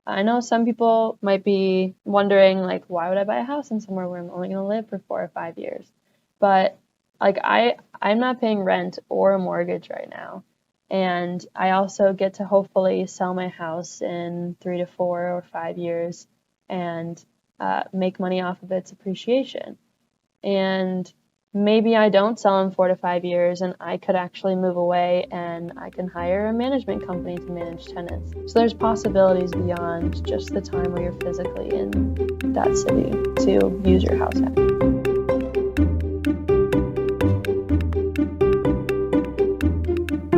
I know some people might be wondering, like, why would I buy a house in somewhere where I'm only going to live for 4 or 5 years? But like I'm not paying rent or a mortgage right now. And I also get to hopefully sell my house in 3 to 4 or 5 years and make money off of its appreciation. And maybe I don't sell in 4 to 5 years and I could actually move away and I can hire a management company to manage tenants. So there's possibilities beyond just the time where you're physically in that city to use your house hack.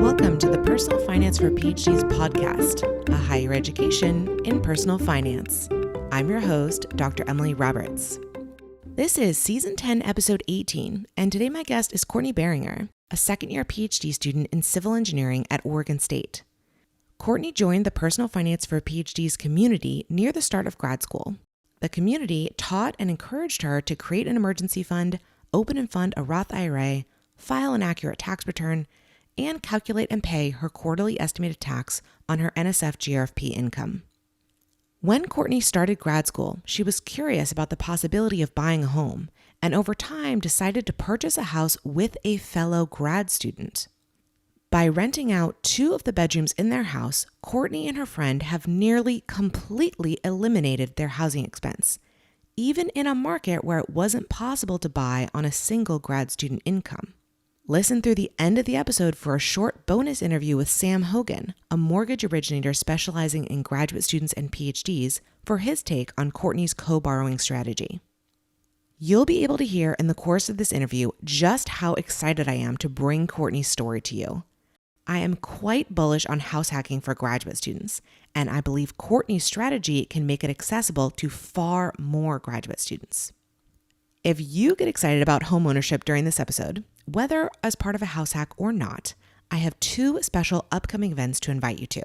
Welcome to the Personal Finance for PhDs podcast, a higher education in personal finance. I'm your host, Dr. Emily Roberts. This is Season 10, Episode 18, and today my guest is Courtney Beringer, a second-year PhD student in civil engineering at Oregon State. Courtney joined the Personal Finance for PhDs community near the start of grad school. The community taught and encouraged her to create an emergency fund, open and fund a Roth IRA, file an accurate tax return, and calculate and pay her quarterly estimated tax on her NSF GRFP income. When Courtney started grad school, she was curious about the possibility of buying a home, and over time decided to purchase a house with a fellow grad student. By renting out 2 of the bedrooms in their house, Courtney and her friend have nearly completely eliminated their housing expense, even in a market where it wasn't possible to buy on a single grad student income. Listen through the end of the episode for a short bonus interview with Sam Hogan, a mortgage originator specializing in graduate students and PhDs, for his take on Courtney's co-borrowing strategy. You'll be able to hear in the course of this interview just how excited I am to bring Courtney's story to you. I am quite bullish on house hacking for graduate students, and I believe Courtney's strategy can make it accessible to far more graduate students. If you get excited about homeownership during this episode, whether as part of a house hack or not, I have 2 special upcoming events to invite you to.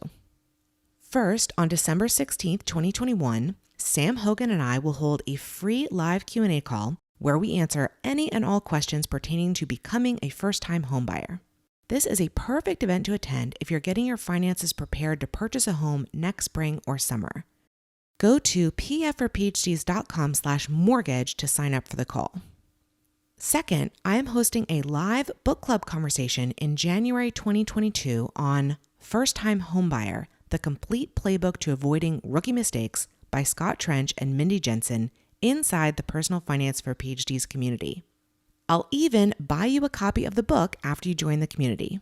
First, on December 16th, 2021, Sam Hogan and I will hold a free live Q&A call where we answer any and all questions pertaining to becoming a first-time homebuyer. This is a perfect event to attend if you're getting your finances prepared to purchase a home next spring or summer. Go to pfforphds.com/mortgage to sign up for the call. Second, I am hosting a live book club conversation in January 2022 on First Time Homebuyer, the complete playbook to avoiding rookie mistakes by Scott Trench and Mindy Jensen inside the Personal Finance for PhDs community. I'll even buy you a copy of the book after you join the community.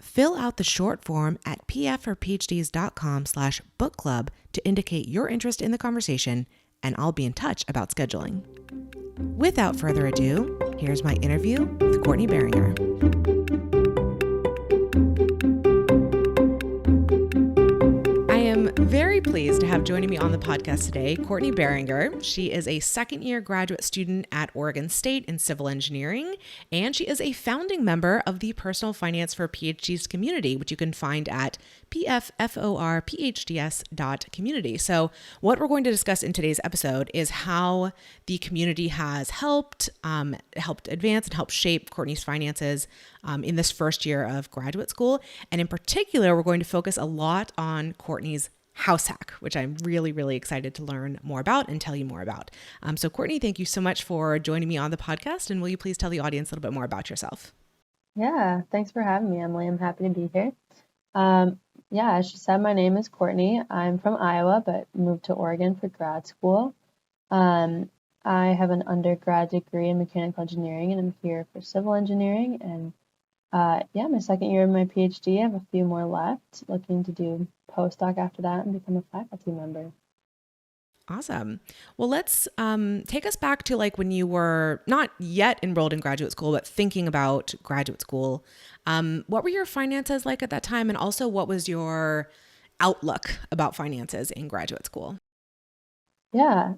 Fill out the short form at pfforphds.com/book club to indicate your interest in the conversation, and I'll be in touch about scheduling. Without further ado, here's my interview with Courtney Beringer. I am very pleased to have joining me on the podcast today, Courtney Beringer. She is a second-year graduate student at Oregon State in civil engineering, and she is a founding member of the Personal Finance for PhDs community, which you can find at pfforphds.community. So what we're going to discuss in today's episode is how the community has helped advance and help shape Courtney's finances in this first year of graduate school. And in particular, we're going to focus a lot on Courtney's house hack, which I'm really, really excited to learn more about and tell you more about. So Courtney, thank you so much for joining me on the podcast. And will you please tell the audience a little bit more about yourself? Yeah, thanks for having me, Emily. I'm happy to be here. As she said, my name is Courtney. I'm from Iowa, but moved to Oregon for grad school. I have an undergrad degree in mechanical engineering, and I'm here for civil engineering. And my second year of my PhD. I have a few more left, looking to do postdoc after that and become a faculty member. Awesome. Well, let's take us back to like when you were not yet enrolled in graduate school, but thinking about graduate school. What were your finances like at that time? And also what was your outlook about finances in graduate school? Yeah.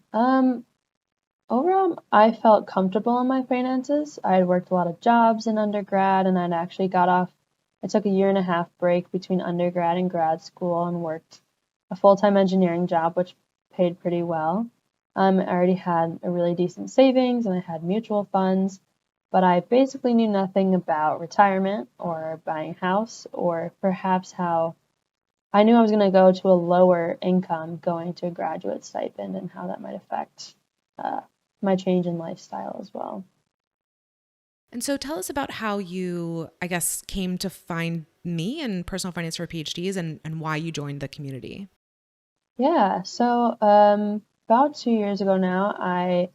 Overall, I felt comfortable in my finances. I had worked a lot of jobs in undergrad, and I took a 1.5-year break between undergrad and grad school and worked a full-time engineering job, which paid pretty well. I already had a really decent savings and I had mutual funds, but I basically knew nothing about retirement or buying a house or perhaps how I knew I was going to go to a lower income going to a graduate stipend and how that might affect my change in lifestyle as well. And so tell us about how you, I guess, came to find me and personal finance for PhDs and why you joined the community. Yeah, so about 2 years ago now, I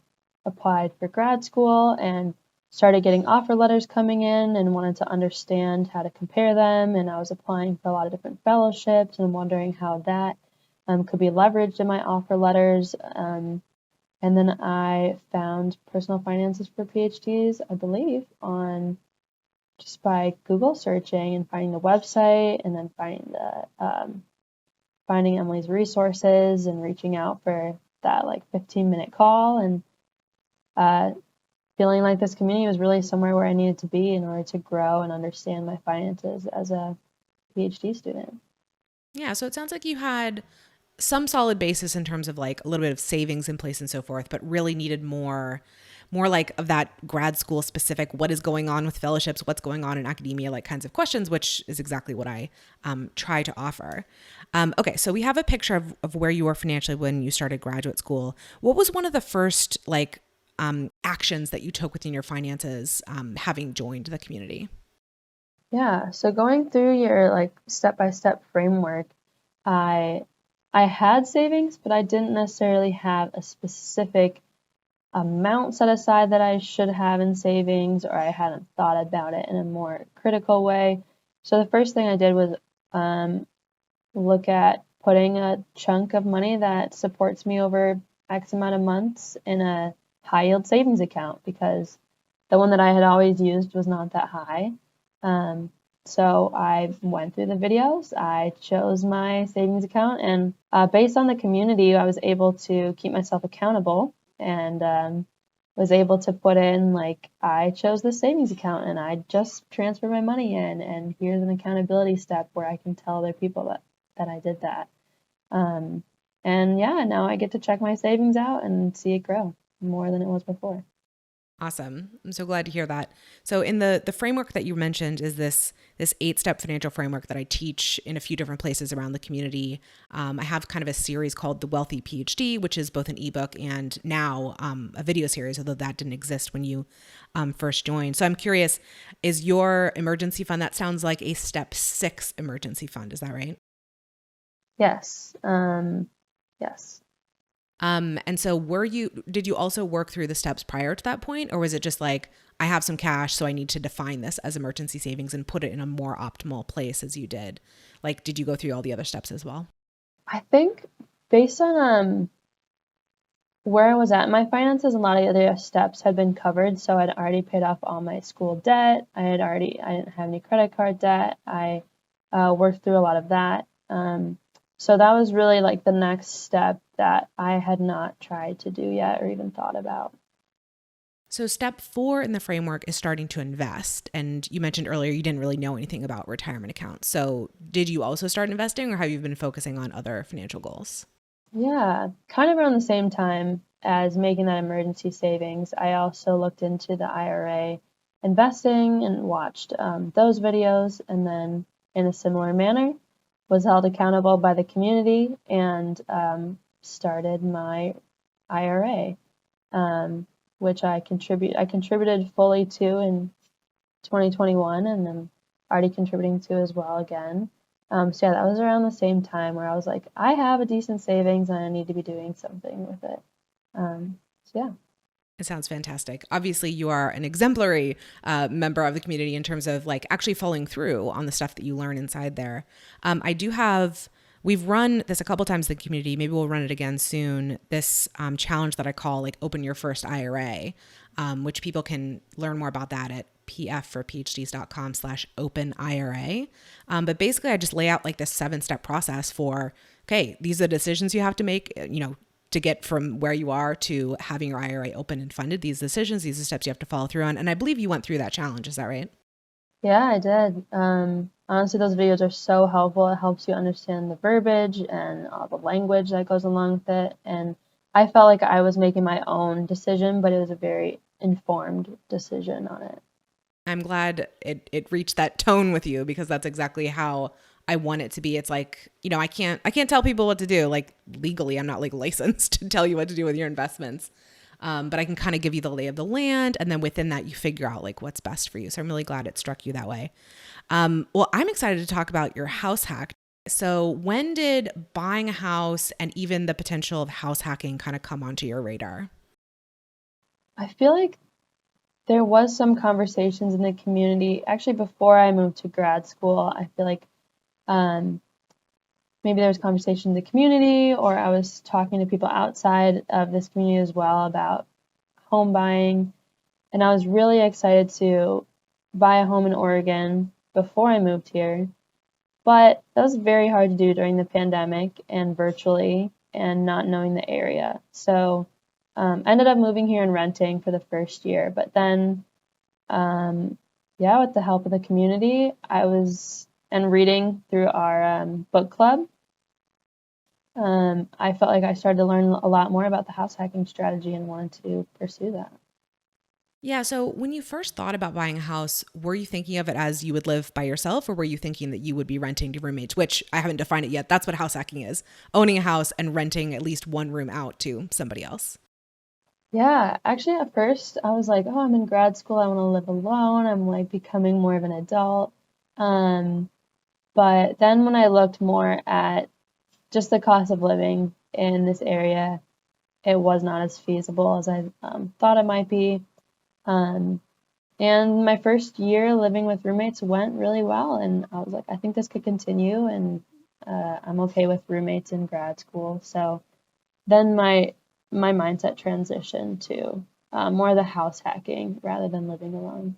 applied for grad school and started getting offer letters coming in and wanted to understand how to compare them. And I was applying for a lot of different fellowships and wondering how that could be leveraged in my offer letters. And then I found personal finances for PhDs, I believe, on just by Google searching and finding the website and then finding Emily's resources and reaching out for that like 15-minute call and feeling like this community was really somewhere where I needed to be in order to grow and understand my finances as a PhD student. Yeah, so it sounds like you had some solid basis in terms of like a little bit of savings in place and so forth, but really needed more like of that grad school specific, what is going on with fellowships, what's going on in academia, like kinds of questions, which is exactly what I try to offer. Okay, so we have a picture of where you were financially when you started graduate school. What was one of the first like actions that you took within your finances having joined the community? Yeah, so going through your like step-by-step framework, I had savings, but I didn't necessarily have a specific amount set aside that I should have in savings, or I hadn't thought about it in a more critical way. So the first thing I did was look at putting a chunk of money that supports me over X amount of months in a high yield savings account because the one that I had always used was not that high. So I went through the videos, I chose my savings account, and based on the community, I was able to keep myself accountable and was able to put in, like, I chose the savings account and I just transferred my money in, and here's an accountability step where I can tell other people that I did that. And yeah, now I get to check my savings out and see it grow more than it was before. Awesome. I'm so glad to hear that. So in the framework that you mentioned is this 8-step financial framework that I teach in a few different places around the community. I have kind of a series called The Wealthy PhD, which is both an ebook and now a video series, although that didn't exist when you first joined. So I'm curious, is your emergency fund, that sounds like a step 6 emergency fund, is that right? Yes. Yes. And so did you also work through the steps prior to that point? Or was it just like, I have some cash, so I need to define this as emergency savings and put it in a more optimal place as you did? Like, did you go through all the other steps as well? I think based on where I was at in my finances, a lot of the other steps had been covered. So I'd already paid off all my school debt. I didn't have any credit card debt. I worked through a lot of that. So that was really like the next step that I had not tried to do yet or even thought about. So step 4 in the framework is starting to invest. And you mentioned earlier you didn't really know anything about retirement accounts. So did you also start investing, or have you been focusing on other financial goals? Yeah, kind of around the same time as making that emergency savings, I also looked into the IRA investing and watched those videos, and then in a similar manner was held accountable by the community and started my IRA, which I contributed fully to in 2021, and I'm already contributing to as well again. So yeah, that was around the same time where I was like, I have a decent savings and I need to be doing something with it. So yeah. It sounds fantastic. Obviously, you are an exemplary member of the community in terms of like actually following through on the stuff that you learn inside there. We've run this a couple times in the community. Maybe we'll run it again soon. This challenge that I call like Open Your First IRA, which people can learn more about that at pfforphds.com/open IRA. But basically I just lay out like this 7-step process for, okay, these are the decisions you have to make, to get from where you are to having your IRA open and funded. These decisions, these are steps you have to follow through on. And I believe you went through that challenge. Is that right? Yeah, I did. Honestly, those videos are so helpful. It helps you understand the verbiage and all the language that goes along with it. And I felt like I was making my own decision, but it was a very informed decision on it. I'm glad it reached that tone with you, because that's exactly how I want it to be. It's like, I can't tell people what to do. Like legally, I'm not like licensed to tell you what to do with your investments. But I can kind of give you the lay of the land. And then within that, you figure out like what's best for you. So I'm really glad it struck you that way. Well, I'm excited to talk about your house hack. So when did buying a house and even the potential of house hacking kind of come onto your radar? I feel like there was some conversations in the community actually before I moved to grad school. I feel like um, maybe there was conversation in the community, or I was talking to people outside of this community as well about home buying. And I was really excited to buy a home in Oregon before I moved here. But that was very hard to do during the pandemic and virtually and not knowing the area. So I ended up moving here and renting for the first year. But then, with the help of the community, and reading through our book club, I felt like I started to learn a lot more about the house hacking strategy and wanted to pursue that. Yeah. So when you first thought about buying a house, were you thinking of it as you would live by yourself, or were you thinking that you would be renting to roommates, which I haven't defined it yet. That's what house hacking is: owning a house and renting at least one room out to somebody else. Yeah, actually at first I was like, oh, I'm in grad school, I want to live alone, I'm like becoming more of an adult. Um, but then when I looked more at just the cost of living in this area, it was not as feasible as I thought it might be. Um, and my first year living with roommates went really well, and I was like, I think this could continue, and I'm okay with roommates in grad school. So then my mindset transitioned to more of the house hacking rather than living alone.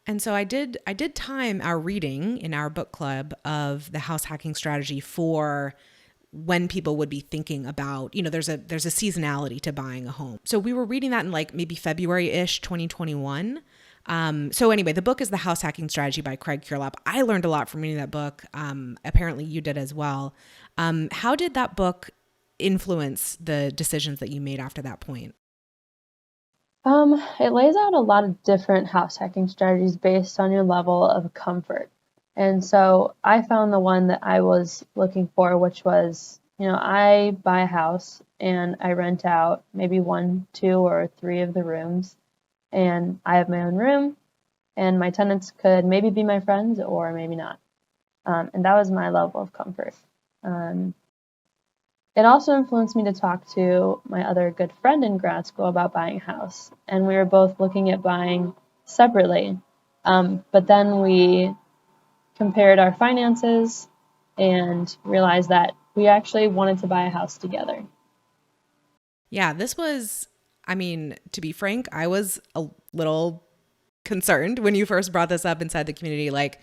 And so I did time our reading in our book club of the house hacking strategy for when people would be thinking about, there's a seasonality to buying a home. So we were reading that in like maybe February-ish 2021. So anyway, the book is The House Hacking Strategy by Craig Curlap. I learned a lot from reading that book. Apparently you did as well. How did that book influence the decisions that you made after that point? It lays out a lot of different house hacking strategies based on your level of comfort. And so I found the one that I was looking for, which was, I buy a house and I rent out maybe 1, 2, or 3 of the rooms. And I have my own room, and my tenants could maybe be my friends or maybe not. And that was my level of comfort. Um, It also influenced me to talk to my other good friend in grad school about buying a house. And we were both looking at buying separately. But then we compared our finances and realized that we actually wanted to buy a house together. Yeah, this was, to be frank, I was a little concerned when you first brought this up inside the community. Like,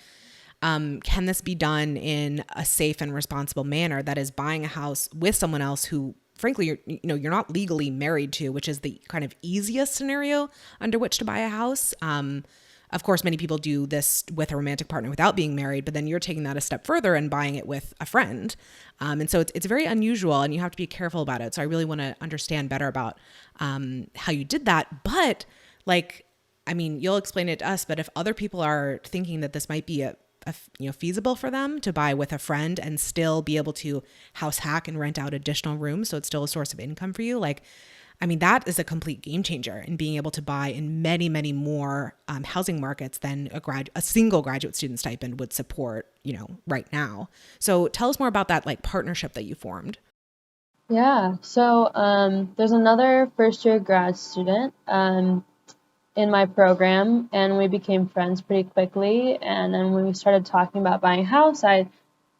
can this be done in a safe and responsible manner? That is, buying a house with someone else who, frankly, you're not legally married to, which is the kind of easiest scenario under which to buy a house. Of course, many people do this with a romantic partner without being married, but then you're taking that a step further and buying it with a friend. And so it's very unusual, and you have to be careful about it. So I really want to understand better about how you did that. But you'll explain it to us, but if other people are thinking that this might be feasible for them to buy with a friend and still be able to house hack and rent out additional rooms, so it's still a source of income for you, that is a complete game changer in being able to buy in many, many more housing markets than a single graduate student stipend would support, right now. So tell us more about that partnership that you formed. Yeah, so there's another first year grad student in my program, and we became friends pretty quickly. And then when we started talking about buying a house, I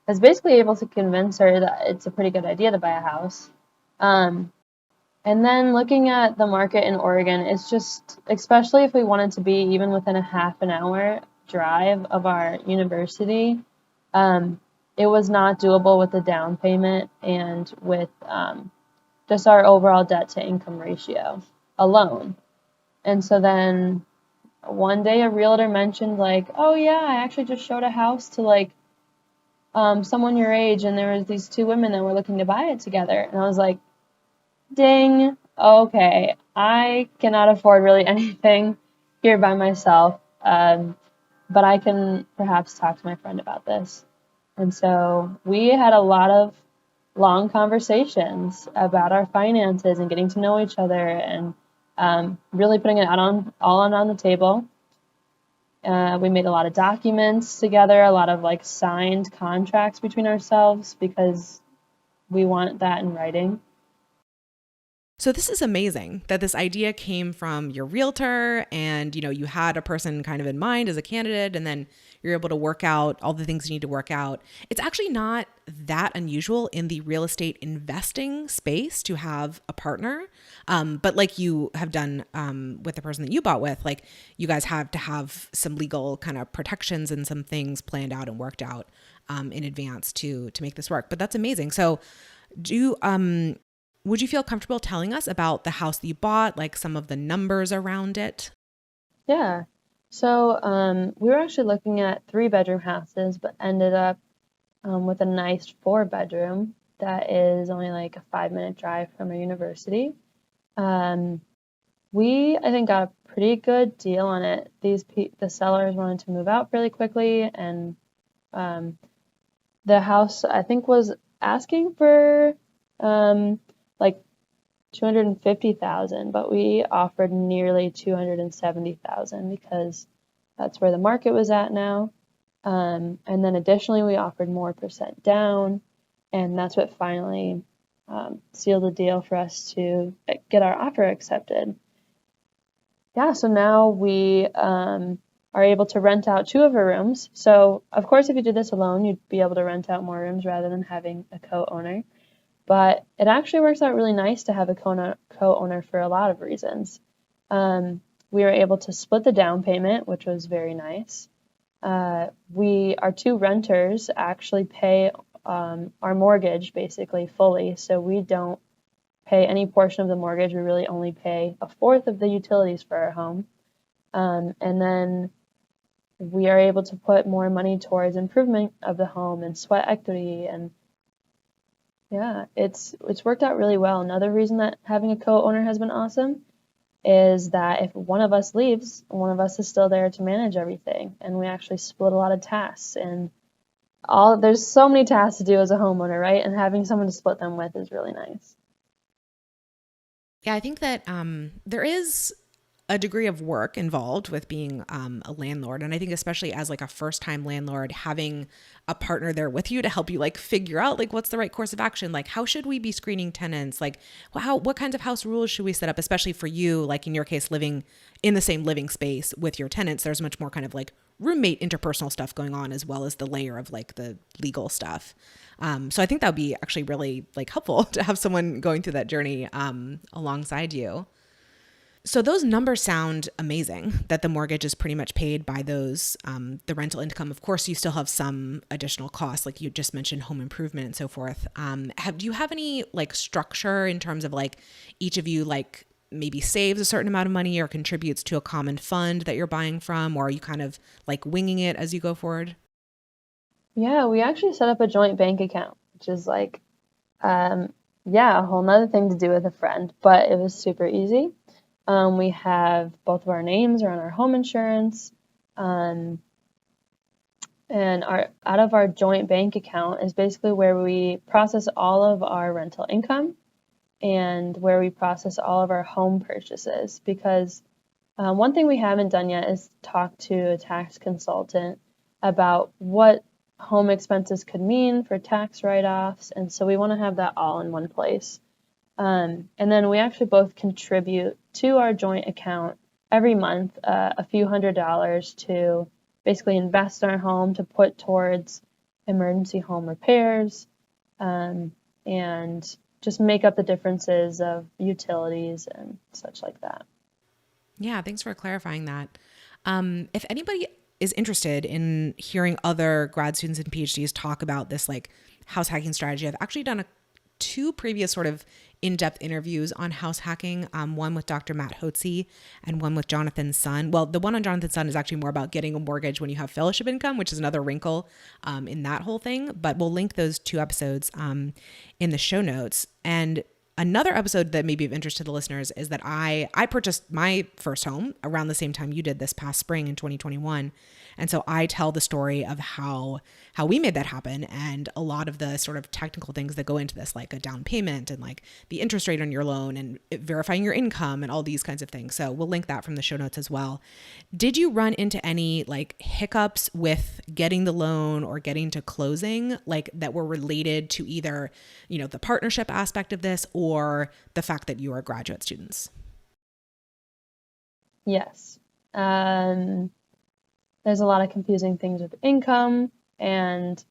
was basically able to convince her that it's a pretty good idea to buy a house. And then looking at the market in Oregon, it's just, especially if we wanted to be even within a half an hour drive of our university, it was not doable with the down payment and with just our overall debt to income ratio alone. And so then one day a realtor mentioned oh yeah, I actually just showed a house to someone your age, and there was these 2 women that were looking to buy it together. And I was like, ding, okay, I cannot afford really anything here by myself, but I can perhaps talk to my friend about this. And so we had a lot of long conversations about our finances and getting to know each other and really putting it all on the table. We made a lot of documents together, a lot of like signed contracts between ourselves because we want that in writing. So this is amazing that this idea came from your realtor and, you had a person kind of in mind as a candidate, and then you're able to work out all the things you need to work out. It's actually not that unusual in the real estate investing space to have a partner. But like you have done with the person that you bought with, like you guys have to have some legal kind of protections and some things planned out and worked out in advance to make this work. But that's amazing. So would you feel comfortable telling us about the house that you bought, like some of the numbers around it? Yeah. So we were actually looking at 3-bedroom houses, but ended up with a nice 4-bedroom that is only like a 5-minute drive from a university. We, I think, got a pretty good deal on it. The sellers wanted to move out fairly quickly, and the house, I think, was asking for like $250,000, but we offered nearly $270,000 because that's where the market was at now. And then additionally, we offered more percent down, and that's what finally sealed the deal for us to get our offer accepted. Yeah, so now we are able to rent out 2 of our rooms. So, of course, if you did this alone, you'd be able to rent out more rooms rather than having a co-owner. But it actually works out really nice to have a co-owner for a lot of reasons. We were able to split the down payment, which was very nice. Our 2 renters actually pay our mortgage basically fully, so we don't pay any portion of the mortgage. We really only pay a fourth of the utilities for our home. And then we are able to put more money towards improvement of the home and sweat equity, and yeah, it's worked out really well. Another reason that having a co-owner has been awesome is that if one of us leaves, one of us is still there to manage everything, and we actually split a lot of tasks, and there's so many tasks to do as a homeowner, right? And having someone to split them with is really nice. Yeah, I think that there is a degree of work involved with being a landlord. And I think especially as like a first-time landlord, having a partner there with you to help you like figure out like what's the right course of action, like how should we be screening tenants, like what kinds of house rules should we set up, especially for you, like in your case, living in the same living space with your tenants. There's much more kind of like roommate interpersonal stuff going on, as well as the layer of like the legal stuff. So I think that would be actually really like helpful to have someone going through that journey alongside you. So those numbers sound amazing, that the mortgage is pretty much paid by those, the rental income. Of course, you still have some additional costs, like you just mentioned, home improvement and so forth. Do you have any like structure in terms of like each of you like maybe saves a certain amount of money or contributes to a common fund that you're buying from, or are you kind of like winging it as you go forward? Yeah, we actually set up a joint bank account, which is like, a whole nother thing to do with a friend, but it was super easy. We have both of our names are on our home insurance, and out of our joint bank account is basically where we process all of our rental income and where we process all of our home purchases. Because one thing we haven't done yet is talk to a tax consultant about what home expenses could mean for tax write-offs, and so we want to have that all in one place. And then we actually both contribute to our joint account every month a few $100s to basically invest in our home, to put towards emergency home repairs, and just make up the differences of utilities and such like that. Yeah, thanks for clarifying that. If anybody is interested in hearing other grad students and PhDs talk about this like house hacking strategy, I've actually done 2 previous sort of in-depth interviews on house hacking, one with Dr. Matt Hotze and one with Jonathan Sun. Well, the one on Jonathan Sun is actually more about getting a mortgage when you have fellowship income, which is another wrinkle in that whole thing. But we'll link those 2 episodes in the show notes. And another episode that may be of interest to the listeners is that I purchased my first home around the same time you did this past spring in 2021. And so I tell the story of how we made that happen and a lot of the sort of technical things that go into this, like a down payment and like the interest rate on your loan and verifying your income and all these kinds of things. So we'll link that from the show notes as well. Did you run into any like hiccups with getting the loan or getting to closing, like that were related to either, the partnership aspect of this or the fact that you are graduate students? Yes. There's a lot of confusing things with income, and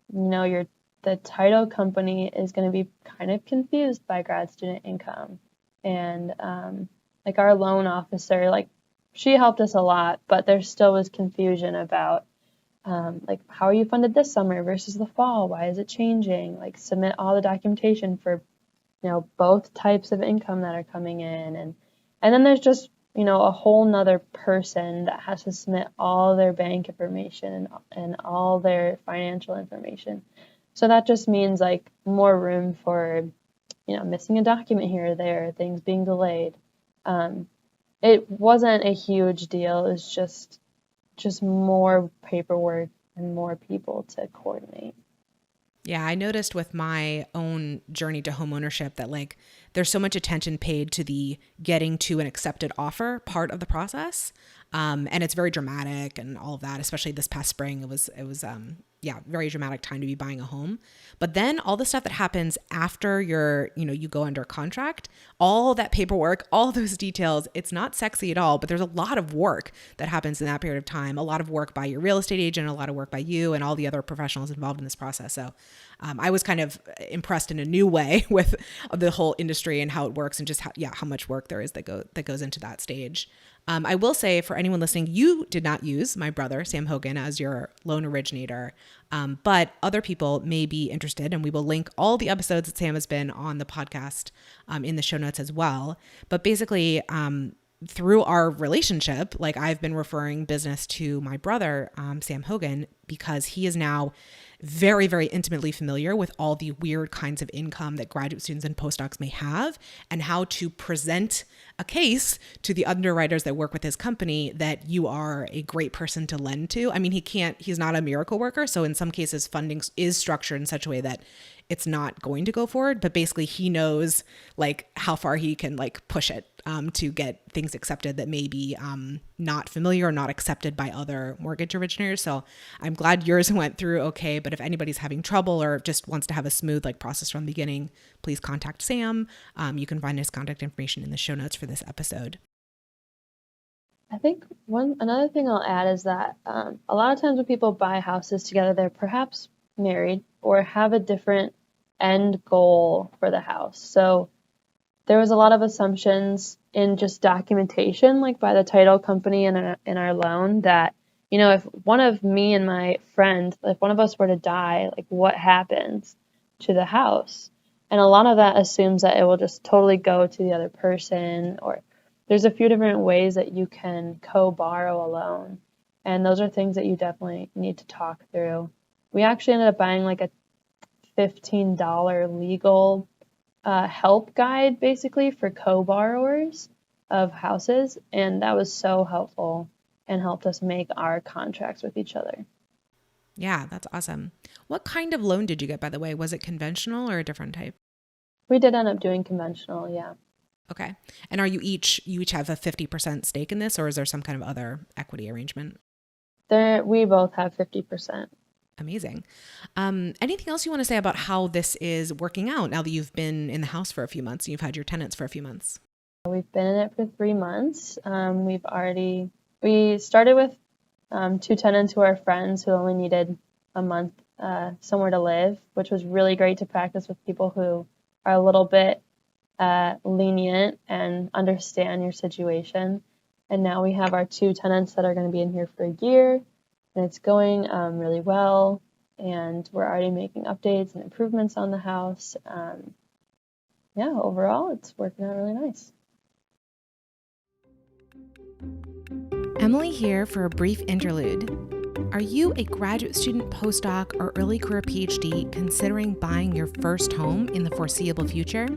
the title company is going to be kind of confused by grad student income. And like our loan officer, like she helped us a lot, but there still was confusion about like how are you funded this summer versus the fall? Why is it changing? Like submit all the documentation for both types of income that are coming in, and then there's just a whole nother person that has to submit all their bank information and all their financial information. So that just means like more room for, missing a document here or there, things being delayed. It wasn't a huge deal. It was just more paperwork and more people to coordinate. Yeah, I noticed with my own journey to homeownership that like there's so much attention paid to the getting to an accepted offer part of the process. And it's very dramatic and all of that, especially this past spring. It was very dramatic time to be buying a home. But then all the stuff that happens after you go under contract, all that paperwork, all those details, it's not sexy at all, but there's a lot of work that happens in that period of time, a lot of work by your real estate agent, a lot of work by you and all the other professionals involved in this process. So I was kind of impressed in a new way with the whole industry and how it works and just how much work there is that goes into that stage. I will say for anyone listening, you did not use my brother, Sam Hogan, as your loan originator, but other people may be interested, and we will link all the episodes that Sam has been on the podcast in the show notes as well. But basically, through our relationship, like I've been referring business to my brother, Sam Hogan, because he is now very, very intimately familiar with all the weird kinds of income that graduate students and postdocs may have and how to present a case to the underwriters that work with his company that you are a great person to lend to. I mean, he's not a miracle worker. So in some cases, funding is structured in such a way that it's not going to go forward, but basically he knows like how far he can like push it to get things accepted that may be not familiar or not accepted by other mortgage originators. So I'm glad yours went through okay, but if anybody's having trouble or just wants to have a smooth like process from the beginning, please contact Sam. You can find his contact information in the show notes for this episode. I think another thing I'll add is that a lot of times when people buy houses together, they're perhaps married or have a different end goal for the house. So there was a lot of assumptions in just documentation, like by the title company and in our loan, that if one of me and my friend, if one of us were to die, like what happens to the house? And a lot of that assumes that it will just totally go to the other person, or there's a few different ways that you can co-borrow a loan. And those are things that you definitely need to talk through. We actually ended up buying like a $15 legal help guide basically for co-borrowers of houses. And that was so helpful and helped us make our contracts with each other. Yeah, that's awesome. What kind of loan did you get, by the way? Was it conventional or a different type? We did end up doing conventional, yeah. Okay. And are you each have a 50% stake in this, or is there some kind of other equity arrangement? We both have 50%. Amazing. Anything else you want to say about how this is working out now that you've been in the house for a few months and you've had your tenants for a few months? We've been in it for 3 months. We started with 2 tenants who are friends who only needed a month somewhere to live, which was really great to practice with people who are a little bit lenient and understand your situation. And now we have our 2 tenants that are going to be in here for a year, and it's going really well, and we're already making updates and improvements on the house. Overall, it's working out really nice. Emily here for a brief interlude. Are you a graduate student, postdoc, or early career PhD considering buying your first home in the foreseeable future?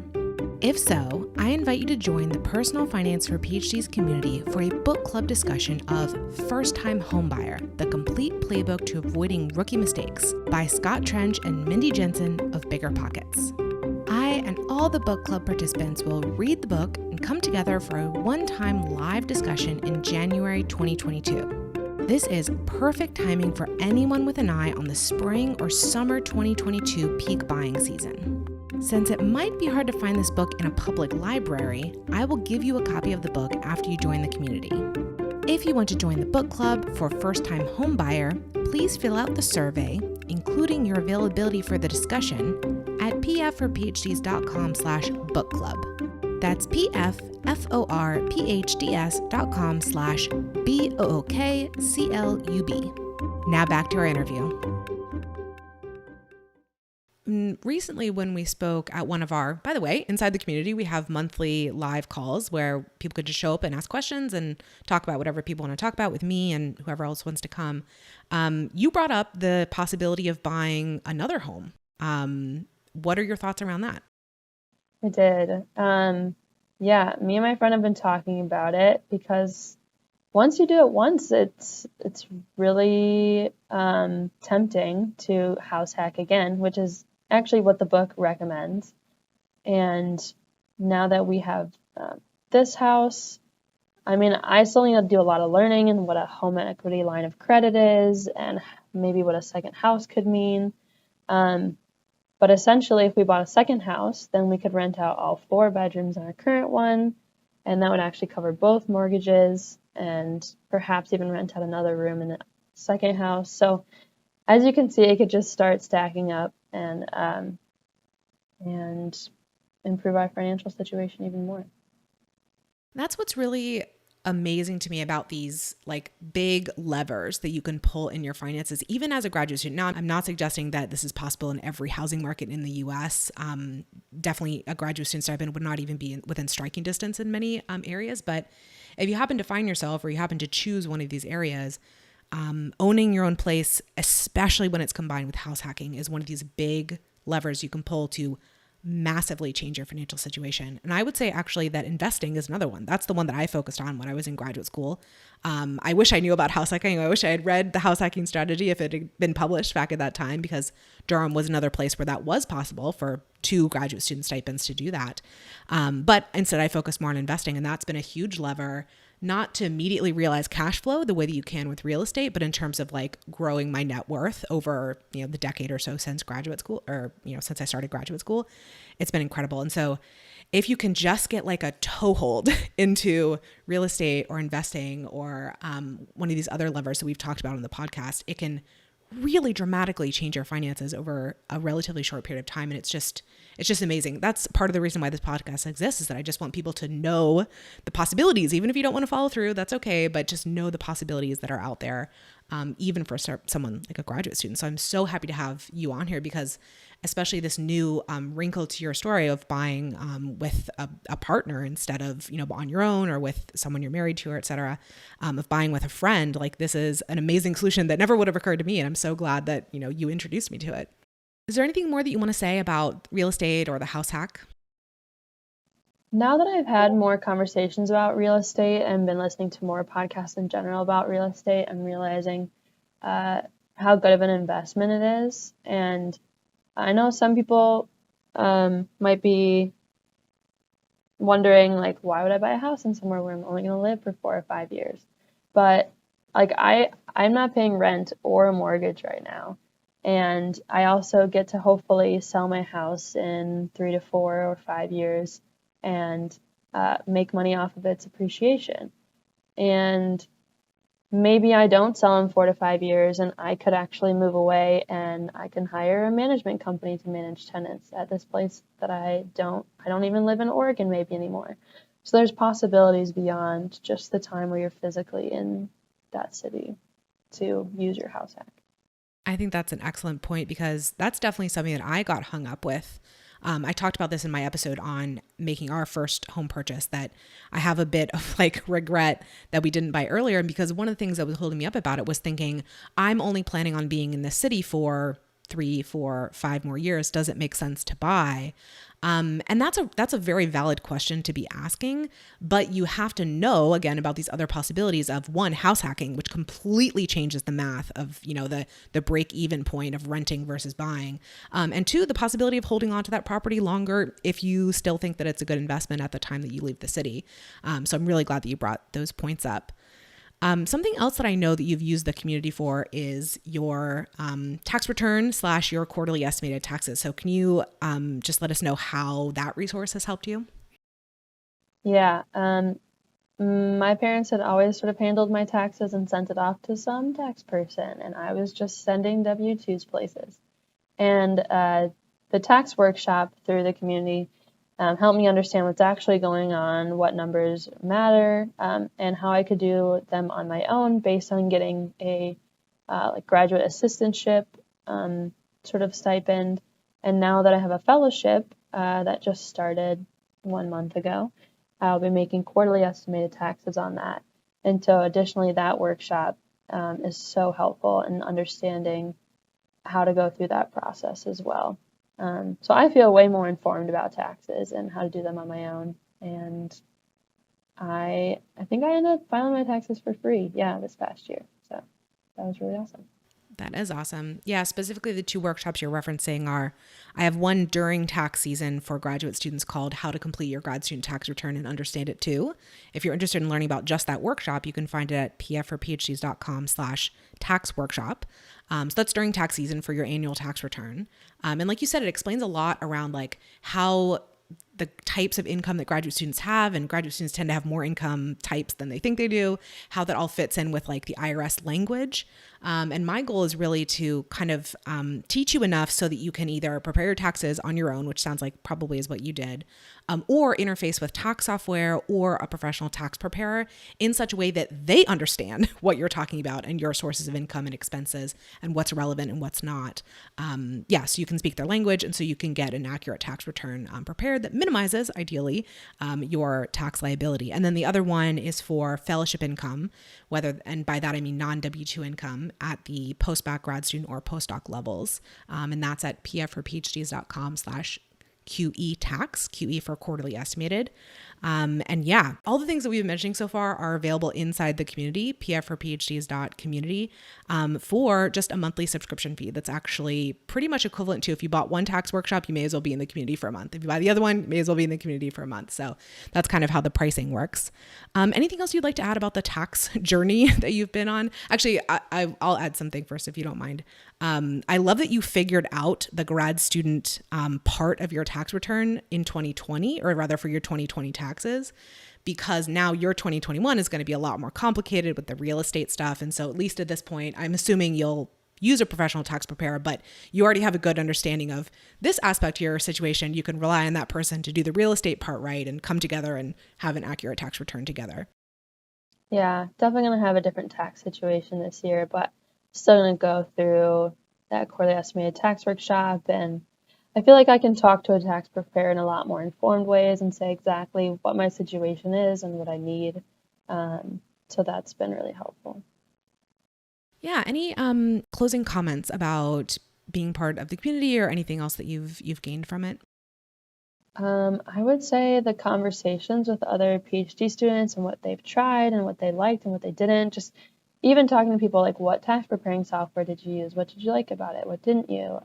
If so, I invite you to join the Personal Finance for PhDs community for a book club discussion of First-Time Homebuyer, the complete playbook to avoiding rookie mistakes by Scott Trench and Mindy Jensen of Bigger Pockets. I and all the book club participants will read the book and come together for a one-time live discussion in January 2022. This is perfect timing for anyone with an eye on the spring or summer 2022 peak buying season. Since it might be hard to find this book in a public library, I will give you a copy of the book after you join the community. If you want to join the book club for First-Time Homebuyer, please fill out the survey, including your availability for the discussion, at pfforphds.com/book club. That's pfforphds.com/BOOKCLUB. Now back to our interview. Recently, when we spoke at one of our, by the way, inside the community, we have monthly live calls where people could just show up and ask questions and talk about whatever people want to talk about with me and whoever else wants to come. You brought up the possibility of buying another home. What are your thoughts around that? I did. Yeah, me and my friend have been talking about it because once you do it once, it's really tempting to house hack again, which is actually what the book recommends. And now that we have this house, I mean, I still need to do a lot of learning in what a home equity line of credit is and maybe what a second house could mean. But essentially, if we bought a second house, then we could rent out all 4 bedrooms in our current one, and that would actually cover both mortgages and perhaps even rent out another room in the second house. So as you can see, it could just start stacking up and improve our financial situation even more. That's what's really amazing to me about these like big levers that you can pull in your finances, even as a graduate student. Now, I'm not suggesting that this is possible in every housing market in the US. Definitely a graduate student stipend would not even be within striking distance in many areas. But if you happen to find yourself or you happen to choose one of these areas, owning your own place, especially when it's combined with house hacking, is one of these big levers you can pull to massively change your financial situation. And I would say actually that investing is another one. That's the one that I focused on when I was in graduate school. I wish I knew about house hacking. I wish I had read the house hacking strategy if it had been published back at that time, because Durham was another place where that was possible for 2 graduate student stipends to do that. But instead I focused more on investing, and that's been a huge lever, not to immediately realize cash flow the way that you can with real estate, but in terms of like growing my net worth over, the decade or so since graduate school, or, since I started graduate school. It's been incredible. And so if you can just get like a toehold into real estate or investing or one of these other levers that we've talked about on the podcast, it can really dramatically change your finances over a relatively short period of time. And it's just amazing. That's part of the reason why this podcast exists, is that I just want people to know the possibilities. Even if you don't want to follow through, that's okay, but just know the possibilities that are out there, even for someone like a graduate student. So I'm so happy to have you on here, because especially this new wrinkle to your story of buying with a partner instead of, on your own or with someone you're married to, or et cetera, of buying with a friend. Like, this is an amazing solution that never would have occurred to me. And I'm so glad that, you introduced me to it. Is there anything more that you want to say about real estate or the house hack? Now that I've had more conversations about real estate and been listening to more podcasts in general about real estate, I'm realizing how good of an investment it is. And I know some people might be wondering, like, why would I buy a house in somewhere where I'm only going to live for 4 or 5 years? But like, I'm not paying rent or a mortgage right now. And I also get to hopefully sell my house in 3 to 4 or 5 years and make money off of its appreciation. And maybe I don't sell in 4 to 5 years, and I could actually move away and I can hire a management company to manage tenants at this place that I don't even live in Oregon maybe anymore. So there's possibilities beyond just the time where you're physically in that city to use your house hack. I think that's an excellent point, because that's definitely something that I got hung up with. I talked about this in my episode on making our first home purchase, that I have a bit of like regret that we didn't buy earlier. And because one of the things that was holding me up about it was thinking, I'm only planning on being in the city for 3, 4, 5 more years, does it make sense to buy? And that's a very valid question to be asking, but you have to know again about these other possibilities of, one, house hacking, which completely changes the math of, the break even point of renting versus buying. And two, the possibility of holding on to that property longer if you still think that it's a good investment at the time that you leave the city. So I'm really glad that you brought those points up. Something else that I know that you've used the community for is your tax return / your quarterly estimated taxes. So can you just let us know how that resource has helped you? Yeah. My parents had always sort of handled my taxes and sent it off to some tax person, and I was just sending W-2s places. And the tax workshop through the community helped me understand what's actually going on, what numbers matter, and how I could do them on my own based on getting a graduate assistantship sort of stipend. And now that I have a fellowship that just started 1 month ago, I'll be making quarterly estimated taxes on that. And so additionally, that workshop is so helpful in understanding how to go through that process as well. So I feel way more informed about taxes and how to do them on my own. And I think I ended up filing my taxes for free, this past year. So that was really awesome. That is awesome. Yeah, specifically the 2 workshops you're referencing I have one during tax season for graduate students called How to Complete Your Grad Student Tax Return and Understand It Too. If you're interested in learning about just that workshop, you can find it at pfforphds.com/tax workshop. So that's during tax season for your annual tax return. And like you said, it explains a lot around like how the types of income that graduate students have, and graduate students tend to have more income types than they think they do, how that all fits in with like the IRS language. And my goal is really to kind of teach you enough so that you can either prepare your taxes on your own, which sounds like probably is what you did, or interface with tax software or a professional tax preparer in such a way that they understand what you're talking about and your sources of income and expenses and what's relevant and what's not. So you can speak their language, and so you can get an accurate tax return prepared that minimizes, ideally, your tax liability. And then the other one is for fellowship income, and by that I mean non-W-2 income at the post-bac grad student or postdoc levels. And that's at pfforphds.com/QE tax, QE for quarterly estimated. All the things that we've been mentioning so far are available inside the community, pfforphds.community, for just a monthly subscription fee. That's actually pretty much equivalent to if you bought one tax workshop, you may as well be in the community for a month. If you buy the other one, you may as well be in the community for a month. So that's kind of how the pricing works. Anything else you'd like to add about the tax journey that you've been on? Actually, I'll add something first if you don't mind. I love that you figured out the grad student part of your tax return in 2020, or rather for your 2020 taxes, because now your 2021 is going to be a lot more complicated with the real estate stuff. And so at least at this point, I'm assuming you'll use a professional tax preparer, but you already have a good understanding of this aspect of your situation. You can rely on that person to do the real estate part right and come together and have an accurate tax return together. Yeah, definitely going to have a different tax situation this year, but still going to go through that quarterly estimated tax workshop, and I feel like I can talk to a tax preparer in a lot more informed ways and say exactly what my situation is and what I need. So that's been really helpful. Yeah. Any closing comments about being part of the community or anything else that you've gained from it? I would say the conversations with other PhD students and what they've tried and what they liked and what they didn't, just even talking to people like, what tax preparing software did you use? What did you like about it? What didn't you?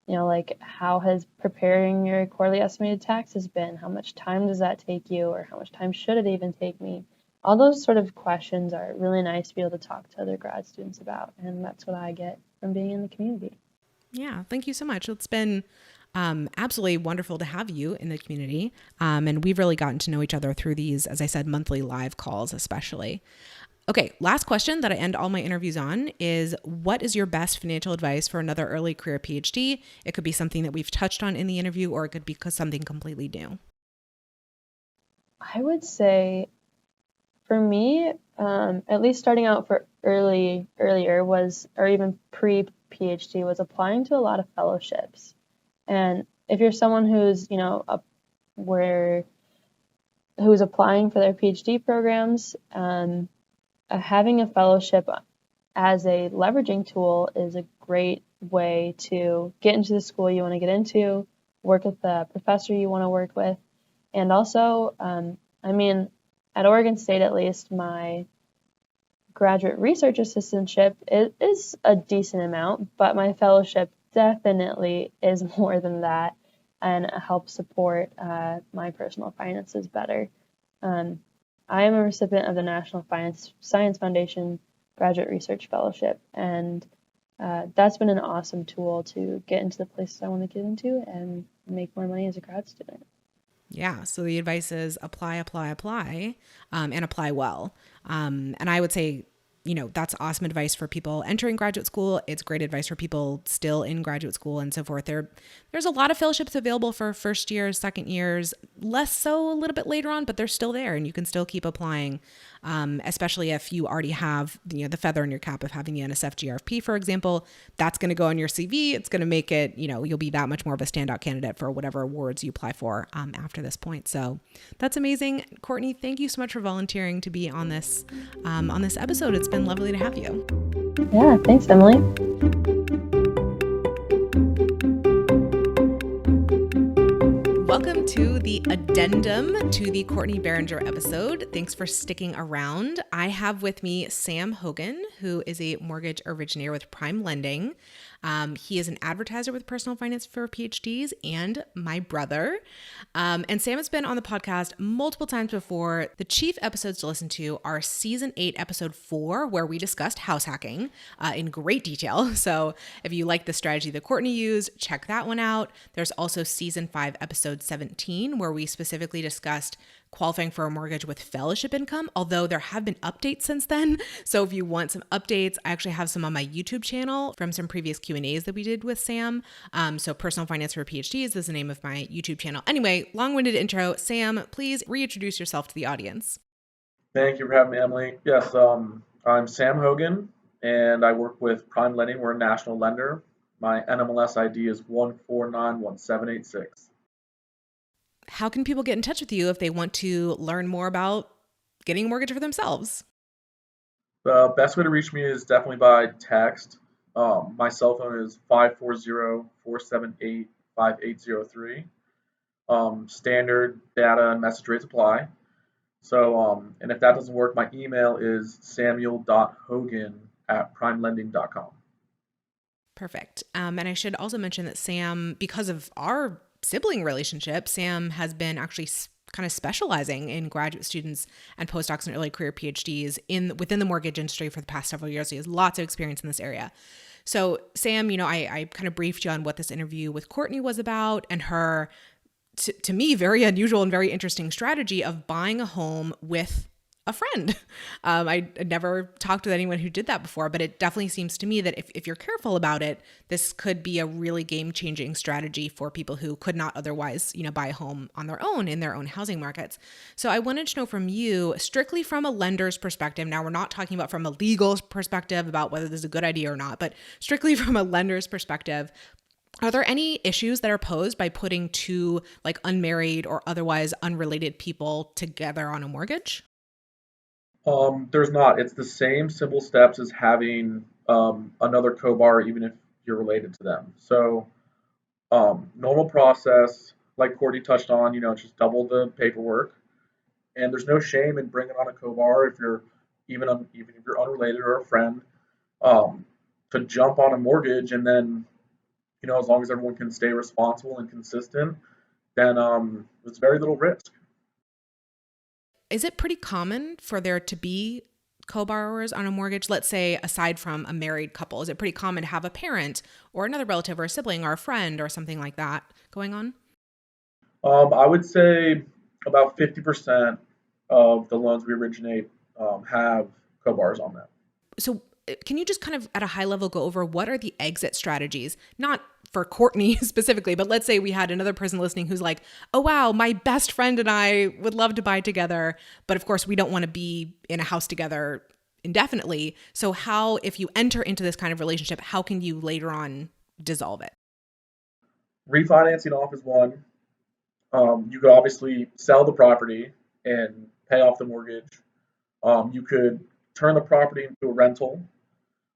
Like how has preparing your quarterly estimated taxes been? How much time does that take you? Or how much time should it even take me? All those sort of questions are really nice to be able to talk to other grad students about. And that's what I get from being in the community. Yeah, thank you so much. It's been absolutely wonderful to have you in the community. And we've really gotten to know each other through these, as I said, monthly live calls, especially. Okay, last question that I end all my interviews on is, what is your best financial advice for another early career PhD? It could be something that we've touched on in the interview, or it could be something completely new. I would say for me, at least starting out for earlier was, or even pre-PhD, was applying to a lot of fellowships. And if you're someone who's, who's applying for their PhD programs, having a fellowship as a leveraging tool is a great way to get into the school you want to get into, work with the professor you want to work with. And also, at Oregon State at least, my graduate research assistantship is a decent amount, but my fellowship definitely is more than that and helps support my personal finances better. I am a recipient of the National Science Foundation Graduate Research Fellowship, and that's been an awesome tool to get into the places I want to get into and make more money as a grad student. Yeah. So the advice is apply, and apply well. And I would say, that's awesome advice for people entering graduate school. It's great advice for people still in graduate school and so forth. There's a lot of fellowships available for first years, second years, less so a little bit later on, but they're still there and you can still keep applying, especially if you already have the feather in your cap of having the NSF GRFP, for example. That's going to go on your CV. It's going to make it, you'll be that much more of a standout candidate for whatever awards you apply for after this point. So that's amazing. Courtney, thank you so much for volunteering to be on this episode. It's been lovely to have you. Yeah, thanks, Emily. Welcome to the addendum to the Courtney Beringer episode. Thanks for sticking around. I have with me Sam Hogan, who is a mortgage originator with Prime Lending. He is an advertiser with personal finance for PhDs and my brother. And Sam has been on the podcast multiple times before. The chief episodes to listen to are season 8, episode 4, where we discussed house hacking in great detail. So if you like the strategy that Courtney used, check that one out. There's also season 5, episode 17, where we specifically discussed qualifying for a mortgage with fellowship income, although there have been updates since then. So if you want some updates, I actually have some on my YouTube channel from some previous Q&As that we did with Sam. So Personal Finance for PhDs is the name of my YouTube channel. Anyway, long-winded intro. Sam, please reintroduce yourself to the audience. Thank you for having me, Emily. Yes, I'm Sam Hogan, and I work with Prime Lending. We're a national lender. My NMLS ID is 1491786. How can people get in touch with you if they want to learn more about getting a mortgage for themselves? The best way to reach me is definitely by text. My cell phone is 540-478-5803. Standard data and message rates apply. So, and if that doesn't work, my email is samuel.hogan@primelending.com. Perfect. And I should also mention that Sam, because of our sibling relationship, Sam has been actually kind of specializing in graduate students and postdocs and early career PhDs within the mortgage industry for the past several years. He has lots of experience in this area. So Sam, I kind of briefed you on what this interview with Courtney was about and her, to me, very unusual and very interesting strategy of buying a home with a friend. I never talked with anyone who did that before, but it definitely seems to me that if you're careful about it, this could be a really game-changing strategy for people who could not otherwise, buy a home on their own in their own housing markets. So I wanted to know from you, strictly from a lender's perspective. Now, we're not talking about from a legal perspective about whether this is a good idea or not, but strictly from a lender's perspective, are there any issues that are posed by putting two unmarried or otherwise unrelated people together on a mortgage? There's not. It's the same simple steps as having another co-borrower, even if you're related to them. So normal process, like Courtney touched on, just double the paperwork. And there's no shame in bringing on a co-borrower if you're even if you're unrelated or a friend, to jump on a mortgage. And then, as long as everyone can stay responsible and consistent, then there's very little risk. Is it pretty common for there to be co-borrowers on a mortgage? Let's say, aside from a married couple, is it pretty common to have a parent or another relative or a sibling or a friend or something like that going on? I would say about 50% of the loans we originate have co-borrowers on them. So can you just kind of at a high level go over what are the exit strategies? Not for Courtney specifically, but let's say we had another person listening who's like, oh, wow, my best friend and I would love to buy together. But of course, we don't want to be in a house together indefinitely. So how, if you enter into this kind of relationship, how can you later on dissolve it? Refinancing off is one. You could obviously sell the property and pay off the mortgage. You could turn the property into a rental.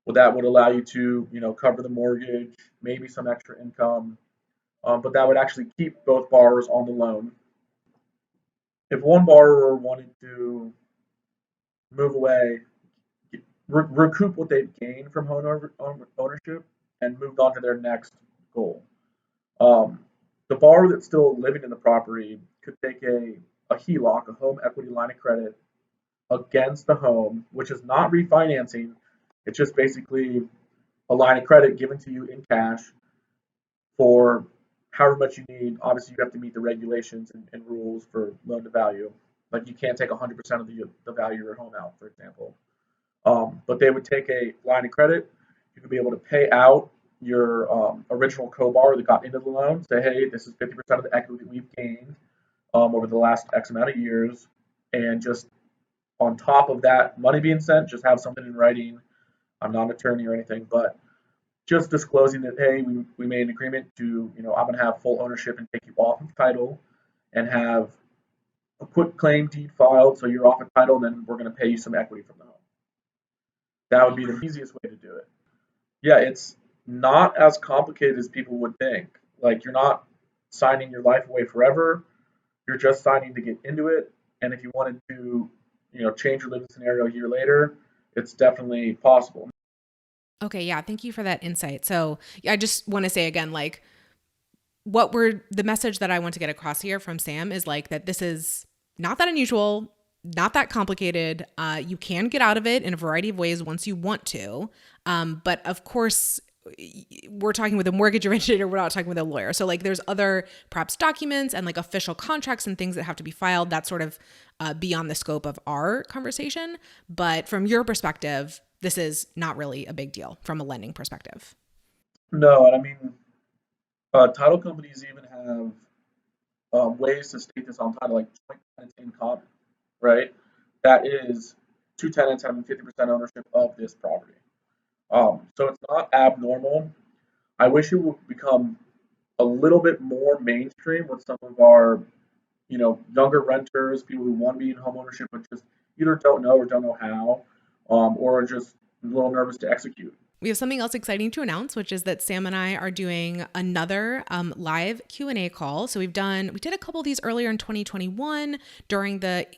Well, that would allow you to, cover the mortgage, maybe some extra income, but that would actually keep both borrowers on the loan. If one borrower wanted to move away, recoup what they've gained from ownership and moved on to their next goal. The borrower that's still living in the property could take a HELOC, a home equity line of credit, against the home, which is not refinancing. It's just basically a line of credit given to you in cash for however much you need. Obviously, you have to meet the regulations and rules for loan to value. Like you can't take 100% of the value of your home out, for example. But they would take a line of credit. You could be able to pay out your original co-borrower that got into the loan. Say, hey, this is 50% of the equity that we've gained over the last X amount of years, and just on top of that money being sent, just have something in writing. I'm not an attorney or anything, but just disclosing that, hey, we made an agreement to, I'm going to have full ownership and take you off of title and have a quit claim deed filed so you're off of title, and then we're going to pay you some equity from the home. That would be the easiest way to do it. Yeah, it's not as complicated as people would think. Like, you're not signing your life away forever. You're just signing to get into it. And if you wanted to, change your living scenario a year later, it's definitely possible. Okay, yeah, thank you for that insight. So I just want to say again, like, the message that I want to get across here from Sam is like that this is not that unusual, not that complicated. You can get out of it in a variety of ways once you want to. But of course, we're talking with a mortgage originator, we're not talking with a lawyer. So like there's other perhaps documents and like official contracts and things that have to be filed. That's sort of beyond the scope of our conversation. But from your perspective, this is not really a big deal from a lending perspective. No, and I mean, title companies even have ways to state this on title, like joint tenants in common, right? That is two tenants having 50% ownership of this property. So it's not abnormal. I wish it would become a little bit more mainstream with some of our, younger renters, people who want to be in home ownership but just either don't know or don't know how, or are just a little nervous to execute. We have something else exciting to announce, which is that Sam and I are doing another live Q&A call. So we did a couple of these earlier in 2021 during the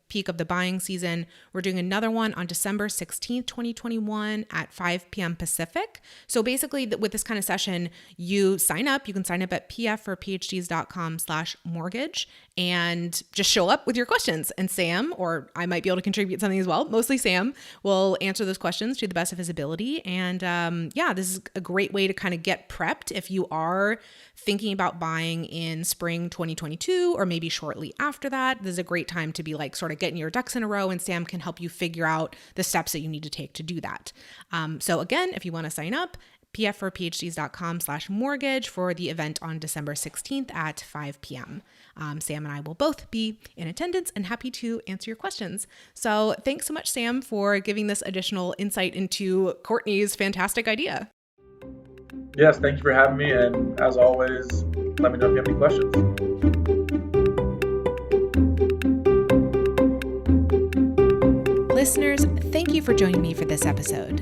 peak of the buying season. We're doing another one on December 16th, 2021 at 5 p.m. Pacific. So basically with this kind of session, you sign up. You can sign up at pfforphds.com/mortgage and just show up with your questions. And Sam, or I might be able to contribute something as well, mostly Sam, will answer those questions to the best of his ability. And this is a great way to kind of get prepped if you are thinking about buying in spring 2022 or maybe shortly after that. This is a great time to be like sort of getting your ducks in a row, and Sam can help you figure out the steps that you need to take to do that. So again, if you want to sign up, pfforphds.com/mortgage for the event on December 16th at 5 p.m. Sam and I will both be in attendance and happy to answer your questions. So thanks so much, Sam, for giving this additional insight into Courtney's fantastic idea. Yes, thank you for having me. And as always, let me know if you have any questions. Listeners, thank you for joining me for this episode.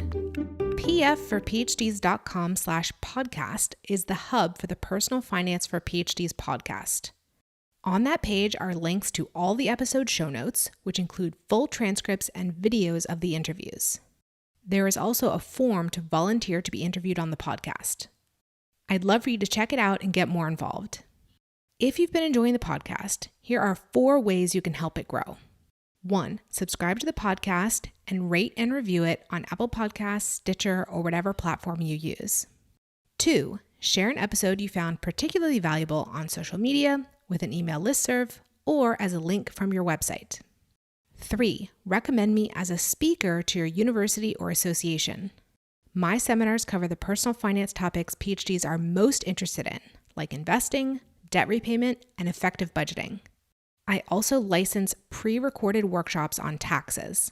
pfforphds.com/podcast is the hub for the Personal Finance for PhDs podcast. On that page are links to all the episode show notes, which include full transcripts and videos of the interviews. There is also a form to volunteer to be interviewed on the podcast. I'd love for you to check it out and get more involved. If you've been enjoying the podcast, here are 4 ways you can help it grow. 1, subscribe to the podcast and rate and review it on Apple Podcasts, Stitcher, or whatever platform you use. 2, share an episode you found particularly valuable on social media, with an email listserv, or as a link from your website. 3, recommend me as a speaker to your university or association. My seminars cover the personal finance topics PhDs are most interested in, like investing, debt repayment, and effective budgeting. I also license pre-recorded workshops on taxes.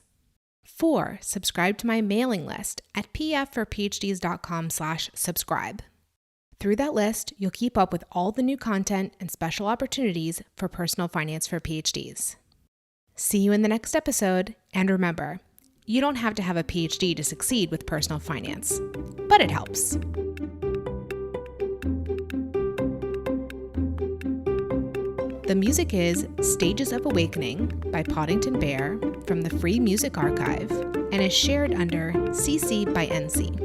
4, subscribe to my mailing list at pfforphds.com/subscribe. Through that list, you'll keep up with all the new content and special opportunities for personal finance for PhDs. See you in the next episode, and remember, You don't have to have a PhD to succeed with personal finance, but it helps. The music is Stages of Awakening by Poddington Bear from the Free Music Archive and is shared under CC by NC.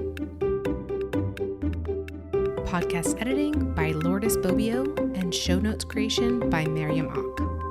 Podcast editing by Lourdes Bobbio and show notes creation by Miriam Ock.